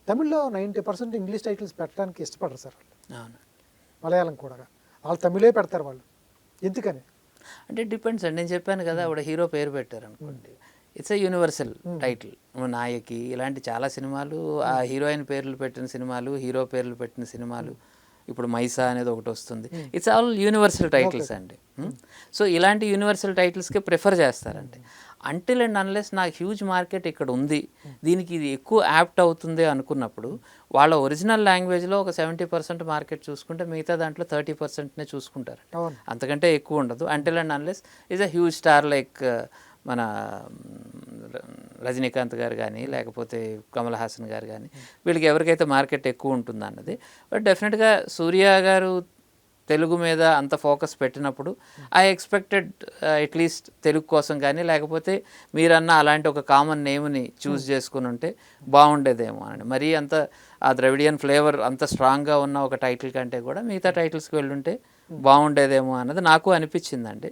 తమిళ్లో 90% English titles పెట్టడానికి ఇష్టపడరు సార్ వాళ్ళు. అవును. మలయాళం కూడా వాళ్ళు తమిళే పెడతారు వాళ్ళు. ఎందుకని? అంటే డిపెండ్స్ అండి. నేను చెప్పాను కదా, ఆవిడ హీరో పేరు పెట్టారు అనుకోండి, ఇట్స్ ఏ యూనివర్సల్ టైటిల్. నాయకి ఇలాంటి చాలా సినిమాలు ఆ హీరోయిన్ పేర్లు పెట్టిన సినిమాలు, హీరో పేర్లు పెట్టిన సినిమాలు, ఇప్పుడు మైసా అనేది ఒకటి వస్తుంది. ఇట్స్ ఆల్ యూనివర్సల్ టైటిల్స్ అండి. సో ఇలాంటి యూనివర్సల్ టైటిల్స్కే ప్రిఫర్ చేస్తారండి. అంటిల్ అండ్ అన్లెస్ నాకు హ్యూజ్ మార్కెట్ ఇక్కడ ఉంది, దీనికి ఇది ఎక్కువ యాప్ట్ అవుతుంది అనుకున్నప్పుడు వాళ్ళ ఒరిజినల్ లాంగ్వేజ్లో ఒక 70% మార్కెట్ చూసుకుంటే మిగతా దాంట్లో 30%నే చూసుకుంటారు. అవును. అంతకంటే ఎక్కువ ఉండదు. Until and unless is a huge star like మన రజనీకాంత్ గారు కానీ లేకపోతే కమల్ హాసన్ గారు కానీ, వీళ్ళకి ఎవరికైతే మార్కెట్ ఎక్కువ ఉంటుంది అన్నది. బట్ డెఫినెట్గా సూర్య గారు తెలుగు మీద అంత ఫోకస్ పెట్టినప్పుడు ఐ ఎక్స్పెక్టెడ్ అట్లీస్ట్ తెలుగు కోసం కానీ, లేకపోతే మీరన్న అలాంటి ఒక కామన్ నేమ్ని చూస్ చేసుకుని ఉంటే బాగుండేదేమో అని. మరీ అంత ఆ ద్రవిడియన్ ఫ్లేవర్ అంత స్ట్రాంగ్గా ఉన్న ఒక టైటిల్ కంటే కూడా మిగతా టైటిల్స్కి వెళ్ళుంటే బాగుండేదేమో అన్నది నాకు అనిపించిందండి.